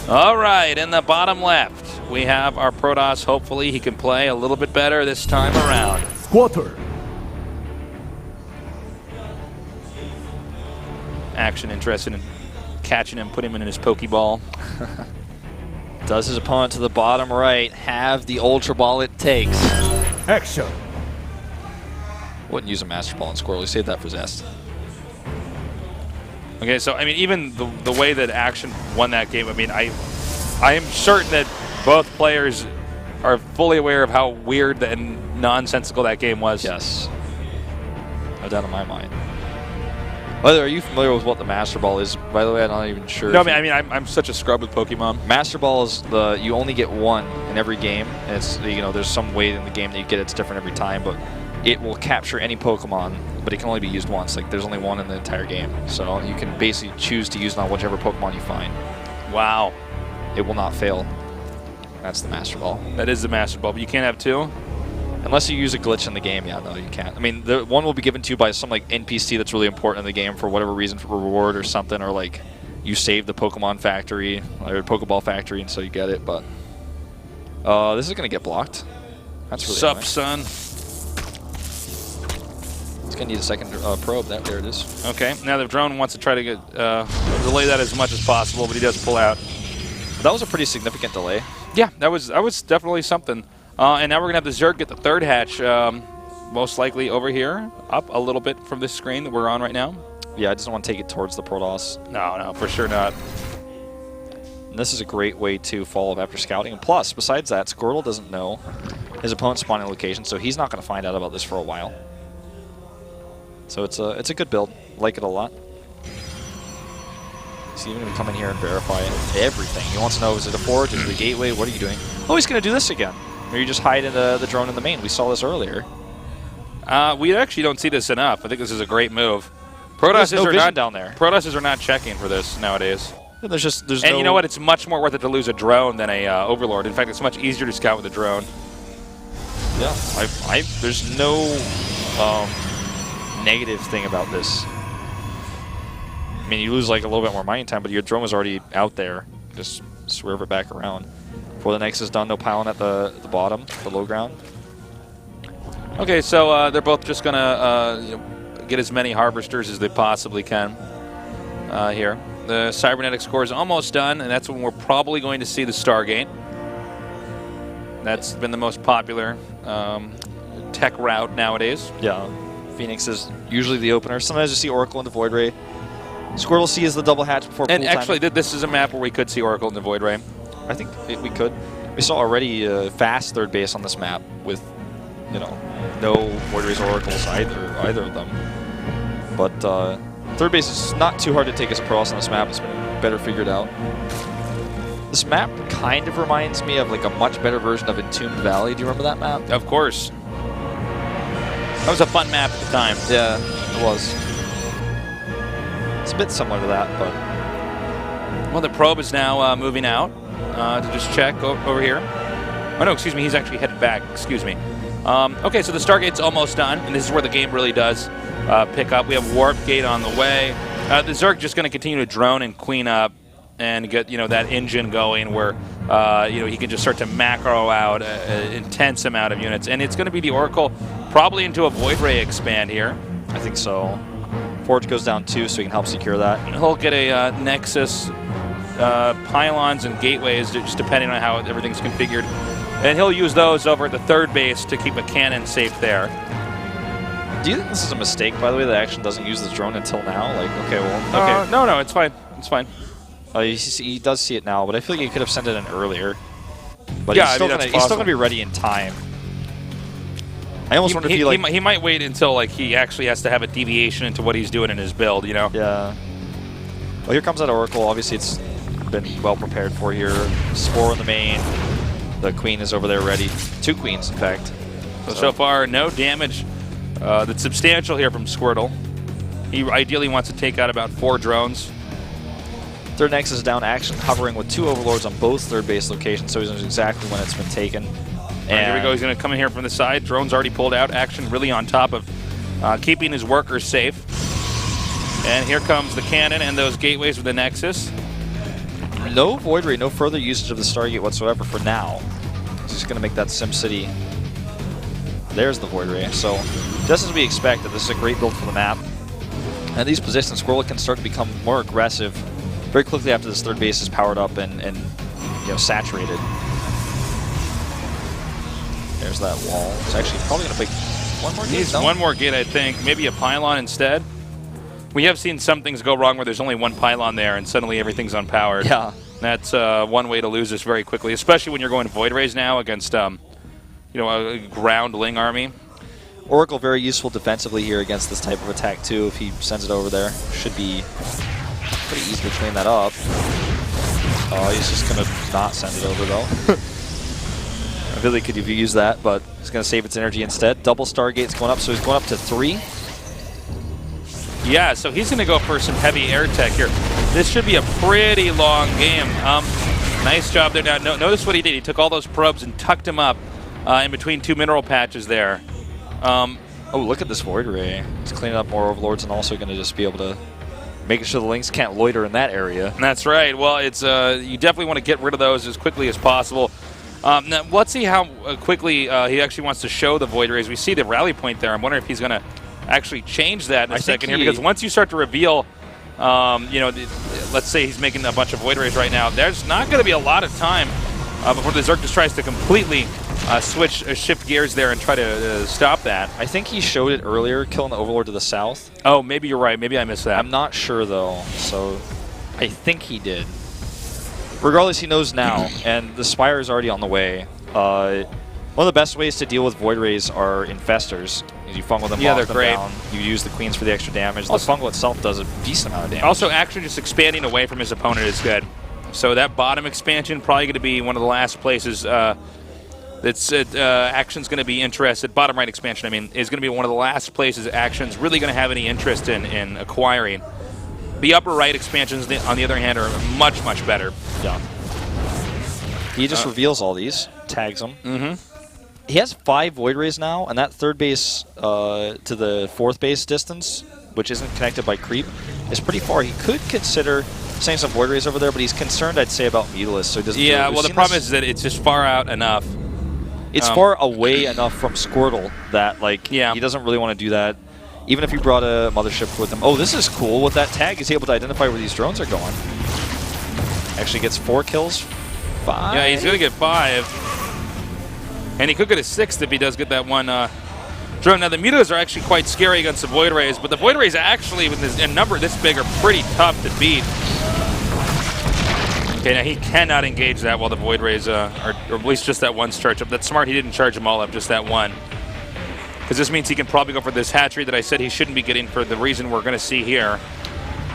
All right, in the bottom left, we have our Protoss. Hopefully he can play a little bit better this time around. Squirtle. Action interested in catching him, put him in his Pokeball. Does his opponent to the bottom right have the Ultra Ball it takes? Action. Wouldn't use a Master Ball in Squirtle. Save that for Zest. Okay, so I mean, even the way that Action won that game, I mean, I am certain that both players are fully aware of how weird and nonsensical that game was. Yes. No doubt in my mind. Are you familiar with what the Master Ball is? By the way, I'm not even sure. No, I mean, I'm such a scrub with Pokemon. Master Ball is you only get one in every game. And it's there's some way in the game that you get it's different every time, but it will capture any Pokemon, but it can only be used once. Like there's only one in the entire game, so you can basically choose to use it on whichever Pokemon you find. Wow. It will not fail. That's the Master Ball. That is the Master Ball, but you can't have two? Unless you use a glitch in the game, yeah, no, you can't. I mean, the one will be given to you by some like NPC that's really important in the game for whatever reason, for reward or something, or like you save the Pokemon factory or Pokeball factory, and so you get it. But this is gonna get blocked. That's really Sup, annoying. son. It's gonna need a second probe. There it is. Okay, now the drone wants to try to get delay that as much as possible, but he does pull out. That was a pretty significant delay. Yeah, that was definitely something. And now we're going to have the Zerg get the third hatch, most likely over here, up a little bit from this screen that we're on right now. Yeah, I just don't want to take it towards the Protoss. No, for sure not. And this is a great way to follow up after scouting. And plus, besides that, Squirtle doesn't know his opponent's spawning location, so he's not going to find out about this for a while. So it's a good build. I like it a lot. He's even going to come in here and verify everything. He wants to know, is it a forge, is it a gateway, what are you doing? Oh, he's going to do this again. Or you just hide in the drone in the main. We saw this earlier. We actually don't see this enough. I think this is a great move. Protosses are not down there. Protosses are not checking for this nowadays. Yeah, there's and no, you know what? It's much more worth it to lose a drone than a Overlord. In fact, it's much easier to scout with a drone. Yeah, there's no negative thing about this. I mean, you lose like a little bit more mining time, but your drone was already out there. Just swerve it back around. Before the next is done, no piling at the bottom, the low ground. Okay, so they're both just going to get as many Harvesters as they possibly can here. The Cybernetic score is almost done, and that's when we're probably going to see the Stargate. That's been the most popular tech route nowadays. Yeah, Phoenix is usually the opener. Sometimes you see Oracle into Void Ray. Squirtle C is the double hatch before And pool actually, timing. this is a map where we could see Oracle into Void Ray. I think we could. We saw already fast third base on this map with, no Void Rays or Oracles either of them. But third base is not too hard to take as a Protoss on this map. It's been better figured out. This map kind of reminds me of like a much better version of Entombed Valley. Do you remember that map? Of course. That was a fun map at the time. Yeah, it was. It's a bit similar to that, but... Well, the probe is now moving out to just check over here. Oh, no, excuse me. He's actually headed back. Excuse me. Okay, so the Stargate's almost done, and this is where the game really does pick up. We have Warp Gate on the way. The Zerg just going to continue to drone and queen up and get, that engine going where, he can just start to macro out an intense amount of units. And it's going to be the Oracle probably into a Void Ray expand here. I think so. Forge goes down 2, so he can help secure that. He'll get a Nexus, pylons, and gateways, just depending on how everything's configured. And he'll use those over at the third base to keep a cannon safe there. Do you think this is a mistake, by the way, that Action doesn't use this drone until now? Like, okay, well, okay. No, it's fine. It's fine. He does see it now, but I feel like he could have sent it in earlier. But yeah, he's still going to be ready in time. I almost wonder if he might wait until he actually has to have a deviation into what he's doing in his build, Yeah. Well, here comes that Oracle. Obviously, it's been well prepared for here. Spore in the main. The Queen is over there ready. 2 Queens, in fact. So far, no damage that's substantial here from Squirtle. He ideally wants to take out about 4 drones. Third Nexus is down. Action hovering with 2 Overlords on both third base locations, so he knows exactly when it's been taken. And here we go. He's going to come in here from the side. Drone's already pulled out. Action really on top of keeping his workers safe. And here comes the cannon and those gateways with the Nexus. no Void Ray, no further usage of the Stargate whatsoever for now. He's just going to make that SimCity. There's the Void Ray. So just as we expected, this is a great build for the map. And these positions, Squirtle can start to become more aggressive very quickly after this third base is powered up and you know, saturated. There's that wall. It's actually probably going to pick one more gate. Needs one more gate, I think. Maybe a pylon instead. We have seen some things go wrong where there's only one pylon there and suddenly everything's unpowered. Yeah. That's one way to lose this very quickly, especially when you're going Void Rays now against you know, a groundling army. Oracle very useful defensively here against this type of attack too. If he sends it over there, should be pretty easy to clean that up. Oh, he's just going to not send it over though. I really could have used that, but he's going to save its energy instead. Double Stargate's going up, so he's going up to 3. Yeah, so he's going to go for some heavy air tech here. This should be a pretty long game. Nice job there. Now, notice what he did. He took all those probes and tucked them up in between 2 mineral patches there. Oh, look at this Void Ray. He's cleaning up more Overlords and also going to just be able to make sure the Lynx can't loiter in that area. That's right. Well, it's you definitely want to get rid of those as quickly as possible. Now, let's see how quickly he actually wants to show the Void Rays. We see the rally point there. I'm wondering if he's going to actually change that in a second here, because once you start to reveal, you know, let's say he's making a bunch of Void Rays right now, there's not going to be a lot of time before the Zerg just tries to completely shift gears there and try to stop that. I think he showed it earlier, killing the Overlord to the south. Oh, maybe you're right. Maybe I missed that. I'm not sure, though, so I think he did. Regardless, he knows now, and the Spire is already on the way. One of the best ways to deal with Void Rays are Infestors. You fungal them, they're them great. down. You use the Queens for the extra damage. Also, the fungal itself does a decent amount of damage. Also, Action just expanding away from his opponent is good. So that bottom expansion probably going to be one of the last places that's Action's going to be interested. Bottom right expansion, I mean, is going to be one of the last places Action's really going to have any interest in acquiring. The upper right expansions, on the other hand, are much, much better. Yeah. He just reveals all these, tags them. Mm-hmm. He has 5 Void Rays now, and that third base to the fourth base distance, which isn't connected by creep, is pretty far. He could consider sending some Void Rays over there, but he's concerned, I'd say, about Mutalisk, so he doesn't. Yeah, well, the problem is that it's just far out enough. It's far away enough from Squirtle that, like, he doesn't really want to do that. Even if you brought a mothership with him. Oh, this is cool. With that tag, he's able to identify where these drones are going. Actually gets 4 kills. 5? Yeah, he's going to get 5. And he could get a 6th if he does get that one drone. Now, the Mutas are actually quite scary against the Void Rays, but the Void Rays actually, with a number this big, are pretty tough to beat. Okay, now he cannot engage that while the Void Rays or at least just that one charge up. That's smart. He didn't charge them all up, just that one. Because this means he can probably go for this hatchery that I said he shouldn't be getting for the reason we're going to see here.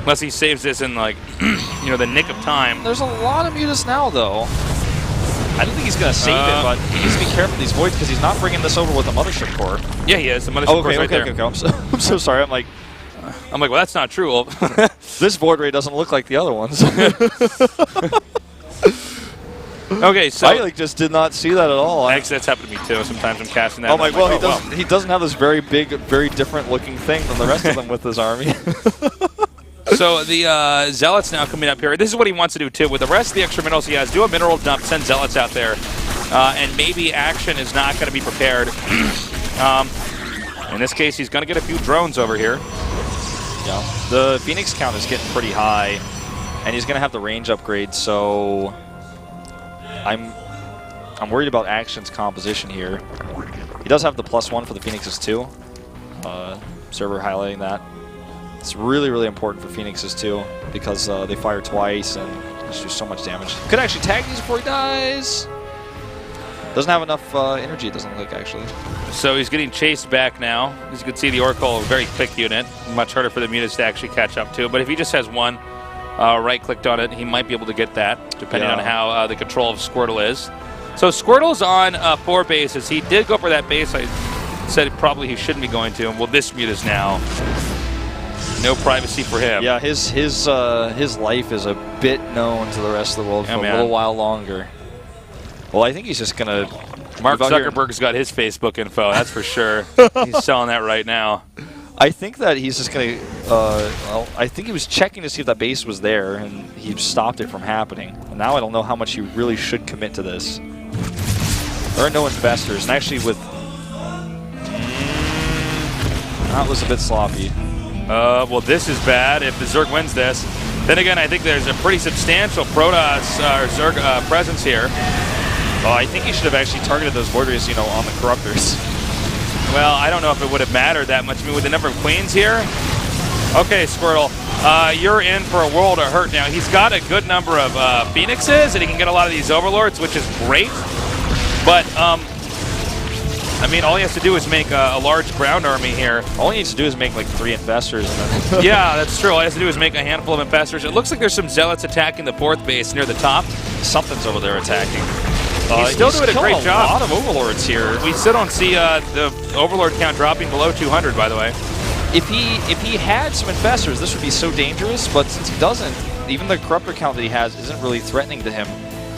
Unless he saves this in, like, you know, the nick of time. There's a lot of Mutas now, though. I don't think he's going to save it, but he needs to be careful with these Voids because he's not bringing this over with the Mothership Core. Yeah, he is. The Mothership Core's right there. Okay. I'm so sorry. I'm like, well, that's not true. This Void Ray doesn't look like the other ones. Okay, so I just did not see that at all. Actually, that's happened to me too. Sometimes I'm casting that. I'm like, well, he doesn't have this very big, very different looking thing than the rest of them with his army. So the Zealots now coming up here. This is what he wants to do too. With the rest of the extra minerals he has, do a mineral dump, send Zealots out there, and maybe Action is not going to be prepared. In this case, he's going to get a few drones over here. Yeah, the Phoenix count is getting pretty high, and he's going to have the range upgrade. So I'm worried about Action's composition here. He does have the +1 for the Phoenixes too. Server highlighting that. It's really, really important for Phoenixes too because they fire twice and just do so much damage. Could actually tag these before he dies. Doesn't have enough energy, it doesn't look like, actually. So he's getting chased back now. As you can see, the Oracle, a very quick unit. Much harder for the Mutas to actually catch up to. But if he just has one right-clicked on it, he might be able to get that, depending on how the control of Squirtle is. So Squirtle's on 4 bases. He did go for that base. I said probably he shouldn't be going to. Well, this Mutas now. No privacy for him. Yeah, his life is a bit known to the rest of the world for a little while longer. Well, I think he's just going to... Mark Zuckerberg's got his Facebook info, that's for sure. He's selling that right now. I think that he's just going to, well, I think he was checking to see if that base was there, and he stopped it from happening. And now I don't know how much he really should commit to this. There are no investors, and actually with... that was a bit sloppy. Well, this is bad if the Zerg wins this. Then again, I think there's a pretty substantial Protoss or Zerg presence here. Well, I think he should have actually targeted those borders, you know, on the Corruptors. Well, I don't know if it would have mattered that much. I mean, with the number of queens here. Okay, Squirtle, you're in for a world of hurt now. He's got a good number of Phoenixes, and he can get a lot of these Overlords, which is great. But, I mean, all he has to do is make a large ground army here. All he needs to do is make like 3 infestors. And then yeah, that's true. All he has to do is make a handful of infestors. It looks like there's some zealots attacking the 4th base near the top. Something's over there attacking. He's still doing a great job. A lot of Overlords here. We still don't see the Overlord count dropping below 200, by the way. If he had some infestors, this would be so dangerous, but since he doesn't, even the Corruptor count that he has isn't really threatening to him.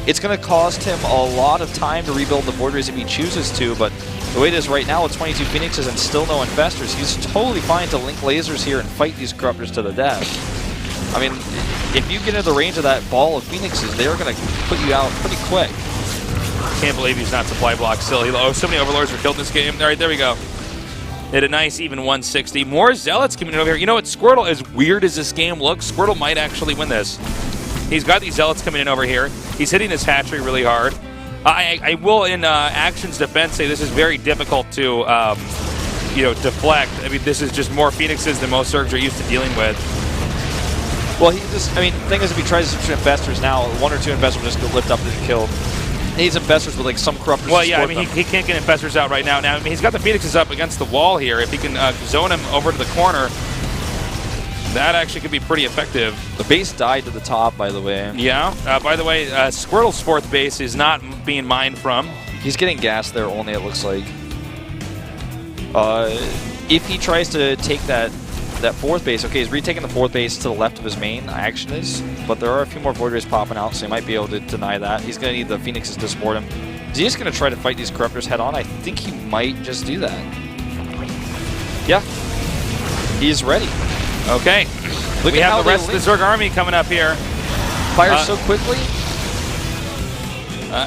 It's going to cost him a lot of time to rebuild the borders if he chooses to, but the way it is right now with 22 Phoenixes and still no infestors, he's totally fine to link lasers here and fight these Corruptors to the death. I mean, if you get into the range of that ball of Phoenixes, they're going to put you out pretty quick. Can't believe he's not supply blocked still. Oh, so many Overlords were killed in this game. All right, there we go. Hit a nice even 160. More Zealots coming in over here. You know what, Squirtle, as weird as this game looks, Squirtle might actually win this. He's got these Zealots coming in over here. He's hitting his hatchery really hard. I will, in Action's defense, say this is very difficult to, you know, deflect. I mean, this is just more Phoenixes than most Zergs are used to dealing with. Well, he just, I mean, the thing is, if he tries to switch infestors now, 1 or 2 infestors will just get lift up and get killed. He needs infestors with like some Corruptors. Well, yeah, I mean, he can't get infestors out right now. Now, I mean, he's got the Phoenixes up against the wall here. If he can zone him over to the corner, that actually could be pretty effective. The base died to the top, by the way. Yeah. By the way, Squirtle's 4th base is not being mined from. He's getting gas there only, it looks like. If he tries to take that 4th base, okay, he's retaking the 4th base to the left of his main, Action is, but there are a few more void rays popping out, so he might be able to deny that. He's going to need the Phoenixes to support him. Is he just going to try to fight these Corruptors head on? I think he might just do that. Yeah. He's ready. Okay. We have the rest of the Zerg army coming up here. Fires so quickly.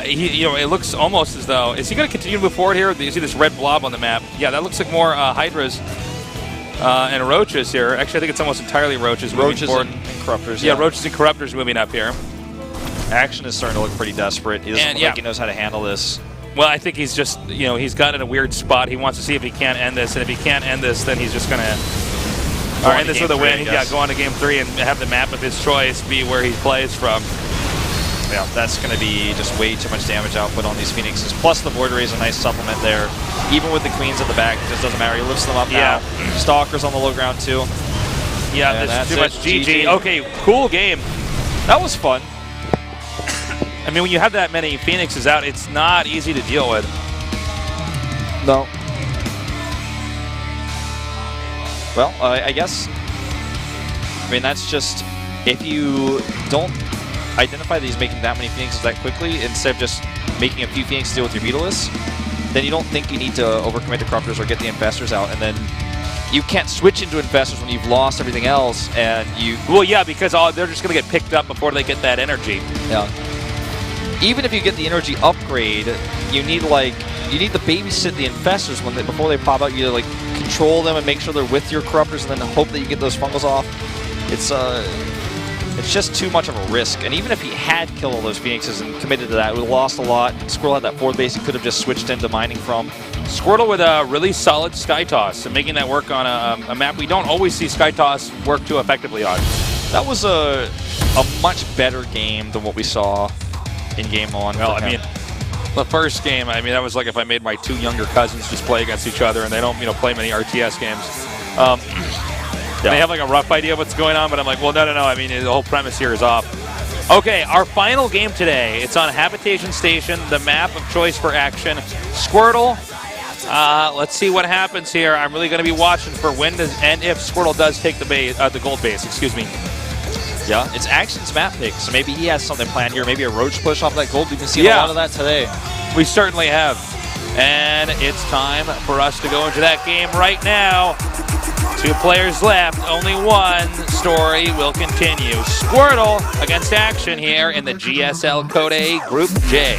You know, it looks almost as though, is he going to continue to move forward here? You see this red blob on the map? Yeah, that looks like more Hydras and Roaches here. Actually, I think it's almost entirely Roaches moving forward. And Corruptors. Yeah, Roaches and Corruptors moving up here. Action is starting to look pretty desperate. He doesn't look like he knows how to handle this. Well, I think he's just, you know, he's got in a weird spot. He wants to see if he can't end this, and if he can't end this, then he's just going to end this with a win. Yeah, go on to Game 3 and have the map of his choice be where he plays from. Yeah, that's going to be just way too much damage output on these Phoenixes. Plus the Border Ray is a nice supplement there. Even with the Queens at the back, it just doesn't matter. He lifts them up now. Stalkers on the low ground too. Yeah, that's too much. GG. Okay, cool game. That was fun. I mean, when you have that many Phoenixes out, it's not easy to deal with. No. Well, I guess, I mean, that's just, if you don't identify that he's making that many Phoenixes that quickly, instead of just making a few Phoenixes to deal with your Beetleless, then you don't think you need to overcommit to Corruptors or get the Infestors out, and then you can't switch into Infestors when you've lost everything else, and you... Well, yeah, because they're just going to get picked up before they get that energy. Yeah. Even if you get the energy upgrade, you need to babysit the Infestors before they pop out. You like control them and make sure they're with your Corruptors, and then hope that you get those fungals off. It's just too much of a risk. And even if he had killed all those Phoenixes and committed to that, we would have lost a lot. Squirtle had that 4th base he could have just switched into mining from. Squirtle with a really solid Sky Toss and making that work on a map we don't always see Sky Toss work too effectively on. That was a much better game than what we saw in Game 1. Well, I mean, the first game, I mean, that was like if I made my 2 younger cousins just play against each other, and they don't, play many RTS games. They have like a rough idea of what's going on, but I'm like, well, no. I mean, the whole premise here is off. Okay, our final game today. It's on Habitation Station, the map of choice for Action. Squirtle. Let's see what happens here. I'm really going to be watching for when and if Squirtle does take the gold base. Excuse me. Yeah, it's Action's map pick, so maybe he has something planned here. Maybe a roach push off that gold. We've been seeing a lot of that today. We certainly have. And it's time for us to go into that game right now. 2 players left, only one story will continue. Squirtle against Action here in the GSL Code A Group J.